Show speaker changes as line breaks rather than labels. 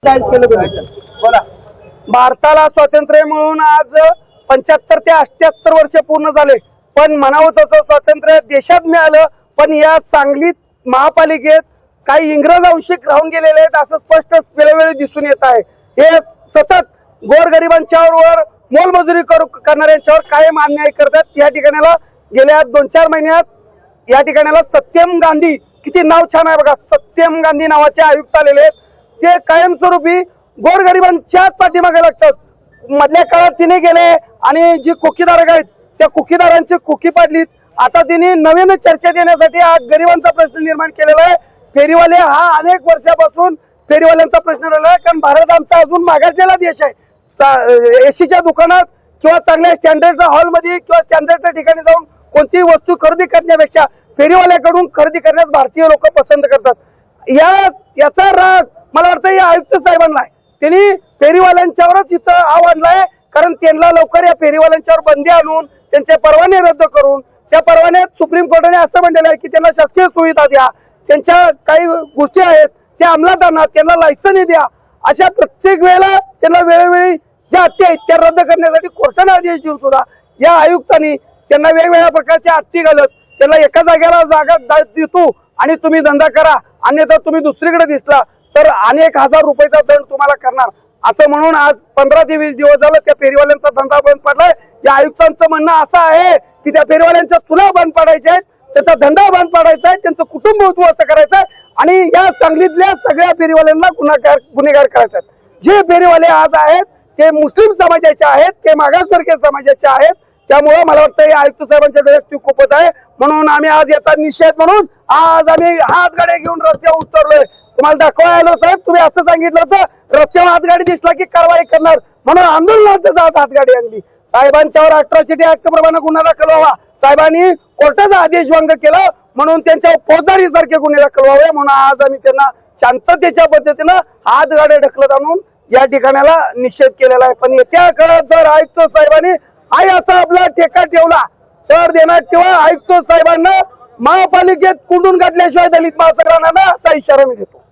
बोला. भारताला स्वातंत्र्य मिळून आज 75 ते 78 वर्ष पूर्ण झाले, पण म्हणावं तसं स्वातंत्र्य देशात मिळालं, पण या सांगलीत महापालिकेत काही इंग्रज अंशिक राहून गेलेले आहेत असं स्पष्ट वेळोवेळी दिसून येत आहे। हे सतत गोरगरिबांच्यावर मोलमजुरी करणाऱ्यांच्यावर कायम अन्याय करतात। या ठिकाणाला गेल्या 2-4 महिन्यात या ठिकाणाला सत्यम गांधी, किती नाव छान आहे बघा, सत्यम गांधी नावाचे आयुक्त आलेले आहेत। ते कायमस्वरूपी गोरगरिबांच्याच पाठीमागे लागतात। मधल्या काळात तिने गेले आणि जी कुकीदार आहेत त्या कुकीदारांची कुकी पाडलीत। आता तिने नवीन चर्चेत येण्यासाठी हा गरिबांचा प्रश्न निर्माण केलेला आहे। फेरीवाले हा अनेक वर्षापासून फेरीवाल्यांचा प्रश्न राहिला आहे, कारण भारत आमचा अजून मागासलेला देश आहे। एसीच्या दुकानात किंवा चांगल्या स्टँडर्डच्या हॉलमध्ये किंवा स्टँडर्डच्या ठिकाणी जाऊन कोणतीही वस्तू खरेदी करण्यापेक्षा फेरीवाल्याकडून खरेदी करण्यास भारतीय लोक पसंत करतात। याचा राग मला वाटतं या आयुक्त साहेबांना आहे। त्यांनी फेरीवाल्यांच्यावरच इथं आव्हान आहे, कारण त्यांना लवकर या फेरीवाल्यांच्यावर बंदी आणून त्यांचे परवाने रद्द करून, त्या परवान्यात सुप्रीम कोर्टाने असं म्हटलेलं आहे की त्यांना शासकीय सुविधा द्या, त्यांच्या काही गोष्टी आहेत त्या अंमलात आणा, त्यांना लायसन्स द्या। अशा प्रत्येक वेळेला त्यांना वेळोवेळी ज्या हत्ती आहेत त्या रद्द करण्यासाठी कोर्टाने आदेश देऊन सुद्धा या आयुक्तांनी त्यांना वेगवेगळ्या प्रकारच्या हत्ती घालत त्यांना एका जागेला जागा देतो आणि तुम्ही धंदा करा, अन्यथा तुम्ही दुसरीकडे दिसला तर अनेक हजार रुपयाचा दंड तुम्हाला करणार असं म्हणून आज 15 ते 20 दिवस झालं त्या फेरीवाल्यांचा धंदा बंद पडलाय। या आयुक्तांचं म्हणणं असं आहे की त्या फेरीवाल्यांच्या चुला बंद पाडायच्या आहेत, त्यांचा धंदा बंद पाडायचा आहे, त्यांचं कुटुंब उद्ध्वस्त करायचं आहे आणि या सांगलीतल्या सगळ्या फेरीवाल्यांना गुन्हेगार करायचं आहे। जे फेरीवाले आज आहेत ते मुस्लिम समाजाचे आहेत, ते मागासवर्गीय समाजाचे आहेत। त्यामुळे मला वाटतं या आयुक्त साहेबांच्या डोळ्यात ती खूपच आहे, म्हणून आम्ही आज याचा निषेध म्हणून आज आम्ही हातगाड्या घेऊन रस्त्यावर उतरलोय। तुम्हाला दाखवायला आलो साहेब, तुम्ही असं सांगितलं होतं रस्त्यावर हातगाडी दिसला की कारवाई करणार, म्हणून आंदोलनात हातगाडी आणली। साहेबांच्यावर अट्रॉसिटी ऍक्ट प्रमाणे गुन्हा दाखल व्हावा, साहेबांनी कोर्टाचा आदेश भंग केला म्हणून त्यांच्यावर फौजदारी सारखे गुन्हे दाखल व्हावे, म्हणून आज आम्ही त्यांना शांततेच्या पद्धतीनं हातगाड्या ढकलत आणून या ठिकाणाला निषेध केलेला आहे। पण येत्या काळात जर आयुक्त साहेबांनी आई असा आपला ठेका ठेवला तर देण्यात तेव्हा आयुक्त साहेबांना महापालिकेत कुंडून काढल्याशिवाय दलित महासंघ राहणार असा इशारा मी देतो।